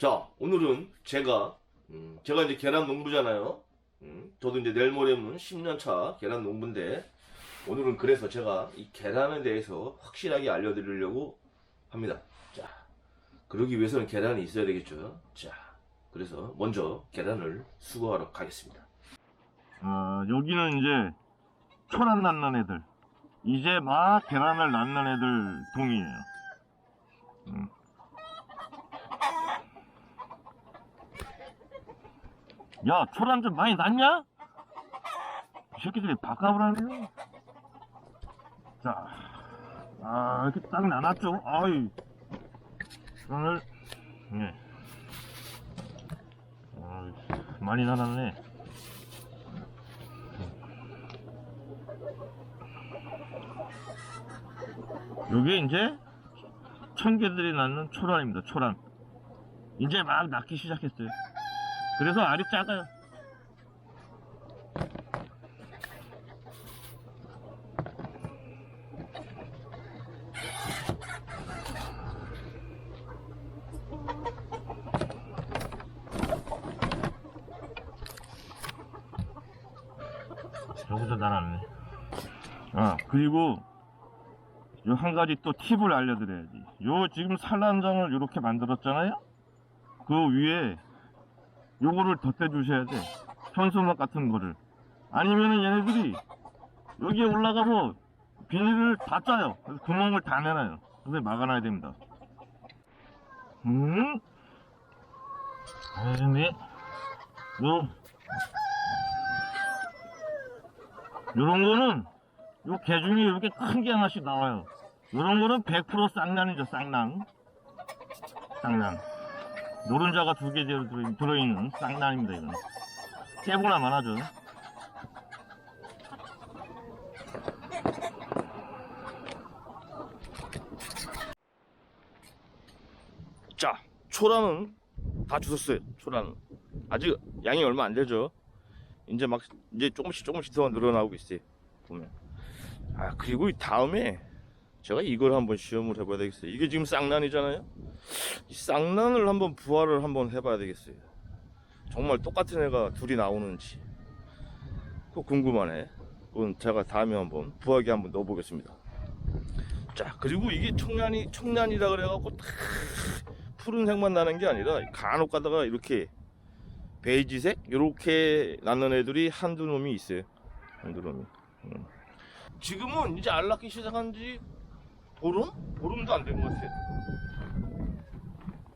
자, 오늘은 제가 이제 계란 농부잖아요. 저도 이제 내일 모레면 10년차 계란 농부인데, 오늘은 그래서 제가 이 계란에 대해서 확실하게 알려드리려고 합니다. 자, 그러기 위해서는 계란이 있어야 되겠죠. 자, 그래서 먼저 계란을 수거하러 가겠습니다. 여기는 이제 초란 낳는 애들, 이제 막 계란을 낳는 애들 동이에요. 야, 초란 좀 많이 낳냐? 이 새끼들이 밥값을 하네요. 자, 이렇게 딱 나눴죠. 아이, 초란을, 네. 많이 나눴네. 요게 이제 청개들이 낳는 초란입니다. 초란. 이제 막 낳기 시작했어요. 그래서 알이 작아요. 여기서 나눴네. 그리고 요 한 가지 또 팁을 알려드려야지. 요 지금 산란장을 이렇게 만들었잖아요. 그 위에 요거를 덧대 주셔야 돼. 현수막 같은 거를. 아니면은 얘네들이 여기에 올라가서 비닐을 다 짜요. 그래서 구멍을 다 내놔요. 그래서 막아놔야 됩니다. 근데 요런 거는 요 개 중에 이렇게 큰 게 하나씩 나와요. 요런 거는 100% 쌍난이죠. 쌍난. 노른자가 2개 들어있는 쌍난입니다. 이건 깨보나만 하죠. 자, 초란은 다 주웠어요. 초란은 아직 양이 얼마 안 되죠. 이제 조금씩 더 늘어나고 있어요. 보면. 그리고 이 다음에 제가 이걸 한번 시험을 해봐야 되겠어요. 이게 지금 쌍난이잖아요. 이 쌍난을 한번 부화를 한번 해봐야 되겠어요. 정말 똑같은 애가 둘이 나오는지 그거 궁금하네. 그건 제가 다음에 한번 부화기 한번 넣어보겠습니다. 자, 그리고 이게 청란이라 그래갖고 다 푸른색만 나는 게 아니라 간혹 가다가 이렇게 베이지색 이렇게 낳는 애들이 한두 놈이 있어요. 한두 놈이. 지금은 이제 알 낳기 시작한 지 보름도 안 된 것 같아요.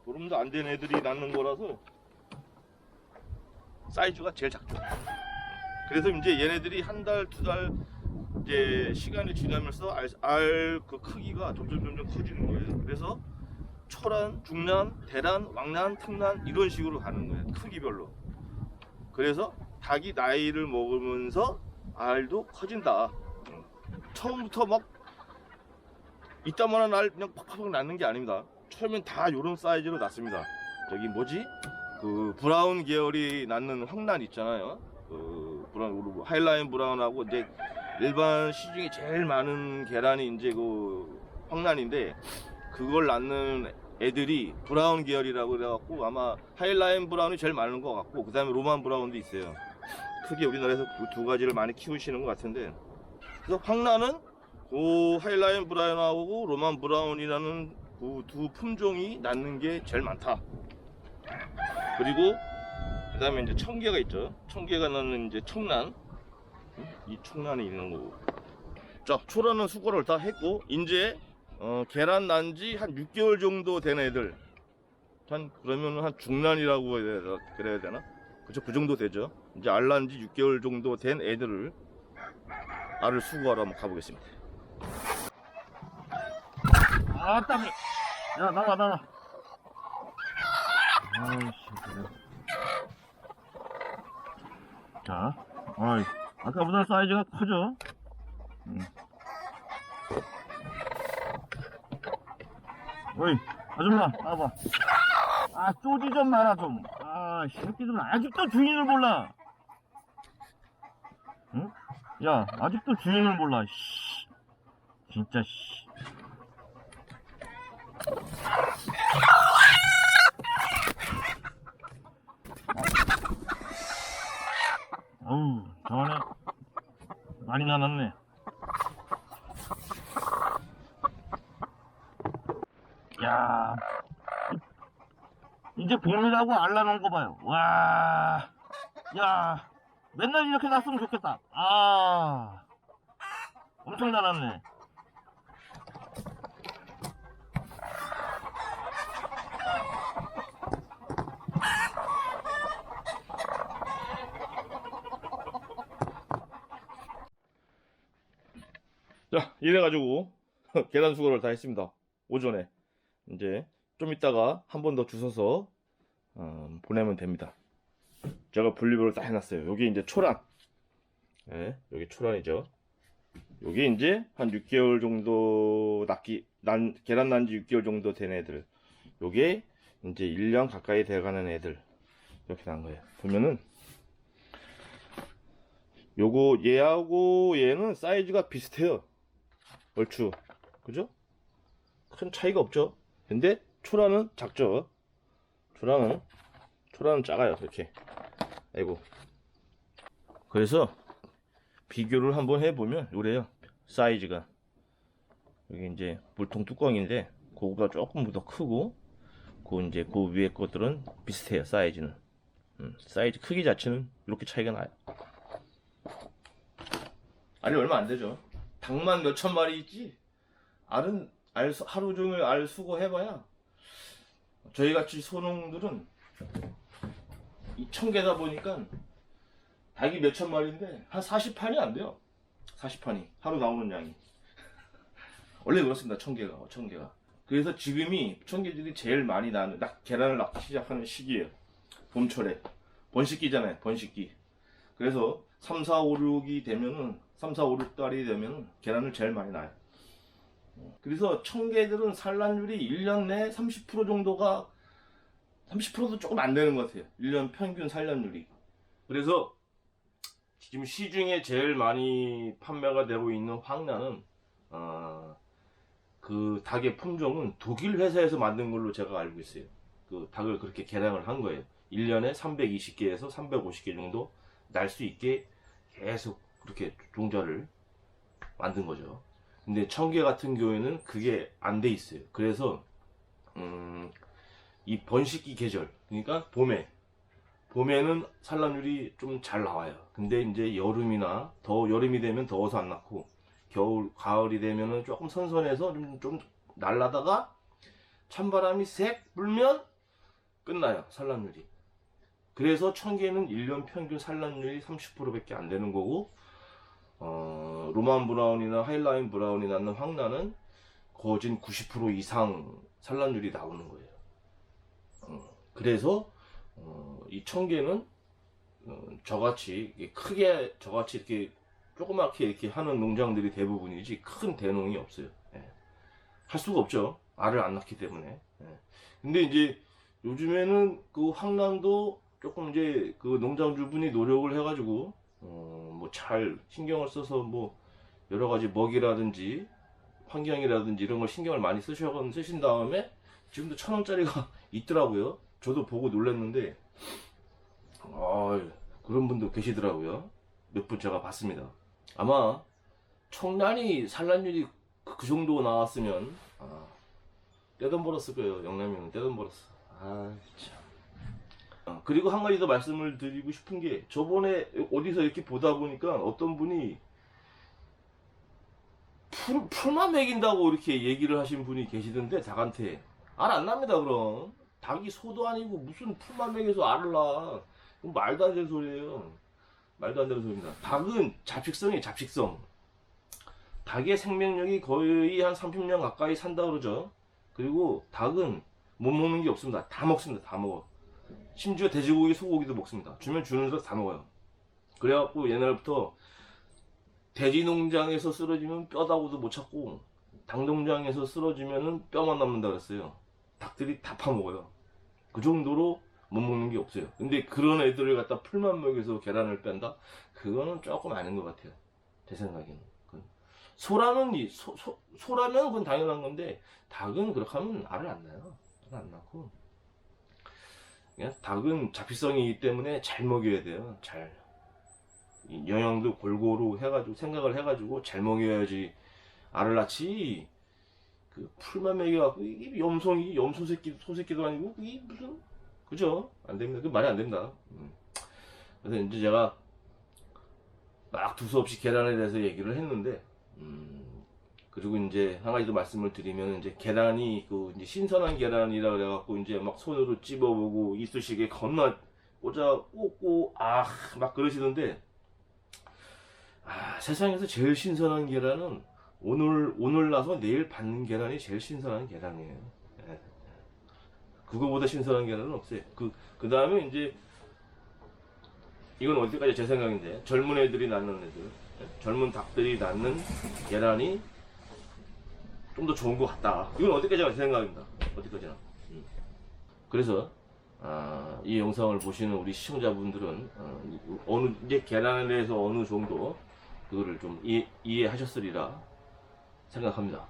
보름도 안 된 애들이 낳는 거라서 사이즈가 제일 작죠. 그래서 이제 얘네들이 한 달, 2달 이제 시간이 지나면서 알 그 크기가 점점 커지는 거예요. 그래서 초란, 중란, 대란, 왕란, 특란 이런 식으로 가는 거예요. 크기별로. 그래서 닭이 나이를 먹으면서 알도 커진다. 처음부터 막 이따만한 알 그냥 팍팍 낳는 게 아닙니다. 처음엔 다 요런 사이즈로 낳습니다. 저기 뭐지? 그 브라운 계열이 낳는 황란 있잖아요. 그 브라운, 하이라인 브라운하고 이제 일반 시중에 제일 많은 계란이 이제 그 황란인데, 그걸 낳는 애들이 브라운 계열이라고 그래갖고 아마 하이라인 브라운이 제일 많은 것 같고, 그 다음에 로만 브라운도 있어요. 크게 우리나라에서 그 두 가지를 많이 키우시는 것 같은데, 그래서 황란은 그 하이라인 브라운하고 로만 브라운이라는 그 두 품종이 낳는 게 제일 많다. 그리고 그 다음에 이제 청개가 있죠. 청개가 낳는 이제 청란, 이 청란이 있는 거고. 자, 초란은 수거를 다 했고, 이제 계란 난 지 한 6개월 정도 된 애들, 그러면 한 중란이라고 그래야 되나? 그죠? 그 정도 되죠. 이제 알 난 지 6개월 정도 된 애들을 알을 수거하러 한번 가보겠습니다. 땀이. 야, 나와. 아이씨, 그래. 자, 아까보다 사이즈가 크죠? 어이, 아줌마, 나와봐. 쪼지 좀 마라, 좀. 이 새끼들은 아직도 주인을 몰라. 응? 야, 아직도 주인을 몰라, 씨. 진짜, 씨. 많이 나눴네. 야, 이제 봄이라고 알 나놓은 거 봐요. 와, 야, 맨날 이렇게 났으면 좋겠다. 아, 엄청 나눴네. 자, 이래가지고 계란 수거를 다 했습니다. 오전에. 이제 좀 이따가 한 번 더 주워서 보내면 됩니다. 제가 분리별로 다 해놨어요. 여기 이제 초란. 네, 여기 초란이죠. 여기 이제 한 6개월 정도 계란 난 지 6개월 정도 된 애들. 요게 이제 1년 가까이 돼가는 애들. 이렇게 난 거예요. 보면은 요거 얘하고 얘는 사이즈가 비슷해요. 얼추. 그죠? 큰 차이가 없죠. 근데 초라는 작죠. 초라는 작아요. 이렇게. 아이고. 그래서 비교를 한번 해보면 요래요. 사이즈가. 여기 이제 물통 뚜껑인데 그거보다 조금 더 크고 이제 그 위에 것들은 비슷해요. 사이즈는. 사이즈 크기 자체는 이렇게 차이가 나요. 알이 얼마 안 되죠. 닭만 몇천 마리 있지. 알은 하루 종일 알 수거해봐야 저희같이 소농들은 2,000개다 보니까 닭이 몇천 마리인데 한 40판이 안 돼요. 40판이 하루 나오는 양이. 원래 그렇습니다. 1,000개가. 그래서 지금이 청개들이 제일 많이 나는 계란을 낳기 시작하는 시기예요. 봄철에 번식기잖아요. 번식기. 그래서 3, 4, 5, 6이 되면은 3, 4, 5, 6달이 되면은 계란을 제일 많이 낳아요. 그래서 청개들은 산란율이 1년 내에 30% 정도가 30%도 조금 안 되는 것 같아요. 1년 평균 산란율이. 그래서 지금 시중에 제일 많이 판매가 되고 있는 황란은 그 닭의 품종은 독일 회사에서 만든 걸로 제가 알고 있어요. 그 닭을 그렇게 개량을 한 거예요. 1년에 320개에서 350개 정도 날 수 있게 계속 그렇게 종자를 만든 거죠. 근데 청개 같은 경우에는 그게 안 돼 있어요. 그래서 이 번식기 계절, 그러니까 봄에는 산란율이 좀 잘 나와요. 근데 이제 여름이 되면 더워서 안 낳고 가을이 되면은 조금 선선해서 좀 날라다가 찬바람이 색 불면 끝나요. 산란율이. 그래서 청개는 1년 평균 산란율이 30%밖에 안 되는 거고, 로만 브라운이나 하이라인 브라운이 낳는 황란은 거진 90% 이상 산란율이 나오는 거예요. 그래서 이 청개는 저같이 이렇게 조그맣게 이렇게 하는 농장들이 대부분이지 큰 대농이 없어요. 예. 할 수가 없죠. 알을 안 낳기 때문에. 예. 근데 이제 요즘에는 그 황란도 조금 이제 그 농장주분이 노력을 해가지고 뭐 잘 신경을 써서 뭐 여러 가지 먹이라든지 환경이라든지 이런 걸 신경을 많이 쓰신 다음에 지금도 1,000원짜리가 있더라고요. 저도 보고 놀랐는데 그런 분도 계시더라고요. 몇 분 제가 봤습니다. 아마 청란이 산란율이 그 정도 나왔으면 떼돈 벌었을 거예요. 영남이는 떼돈 벌었어. 참. 그리고 한 가지 더 말씀을 드리고 싶은 게, 저번에 어디서 이렇게 보다 보니까 어떤 분이 풀만 먹인다고 이렇게 얘기를 하신 분이 계시던데, 닭한테 알 안 납니다. 그럼 닭이 소도 아니고 무슨 풀만 먹여서 알을 낳아. 그건 말도 안 되는 소리예요. 말도 안 되는 소리입니다. 닭은 잡식성이에요. 잡식성. 닭의 생명력이 거의 한 30년 가까이 산다 그러죠. 그리고 닭은 못 먹는 게 없습니다. 다 먹습니다. 다 먹어. 심지어 돼지고기, 소고기도 먹습니다. 주면 주는 대로 다 먹어요. 그래갖고 옛날부터 돼지 농장에서 쓰러지면 뼈다구도 못 찾고, 닭 농장에서 쓰러지면은 뼈만 남는다 그랬어요. 닭들이 다 파먹어요. 그 정도로 못 먹는 게 없어요. 근데 그런 애들을 갖다 풀만 먹여서 계란을 뺀다? 그거는 조금 아닌 것 같아요. 제 생각에는. 소라면 그건 당연한 건데, 닭은 그렇게 하면 알을 안 낳아요. 알을 안 낳고. 그냥 닭은 잡식성이기 때문에 잘 먹여야 돼요. 잘. 이 영양도 골고루 해가지고 생각을 해가지고 잘 먹여야지 알을 낳지. 그 풀만 먹여갖고 이게 염소 새끼도 아니고 이게 무슨 그죠? 안 됩니다. 그 말이 안 됩니다. 그래서 이제 제가 막 두서없이 계란에 대해서 얘기를 했는데, 그리고 이제 한 가지 더 말씀을 드리면, 이제 계란이 그 이제 신선한 계란이라 그래갖고 이제 막 손으로 찝어보고 이쑤시개 겁나 꽂고 막 그러시던데, 세상에서 제일 신선한 계란은 오늘 나서 내일 받는 계란이 제일 신선한 계란이에요. 예. 그거보다 신선한 계란은 없어요. 그 다음에 이제 이건 어디까지 제 생각인데, 젊은 애들이 낳는 애들, 젊은 닭들이 낳는 계란이 좀 더 좋은 것 같다. 이건 어디까지나 제 생각입니다. 어디까지나. 그래서 이 영상을 보시는 우리 시청자분들은 이제 계란에 대해서 어느 정도 그거를 좀 이해하셨으리라 생각합니다.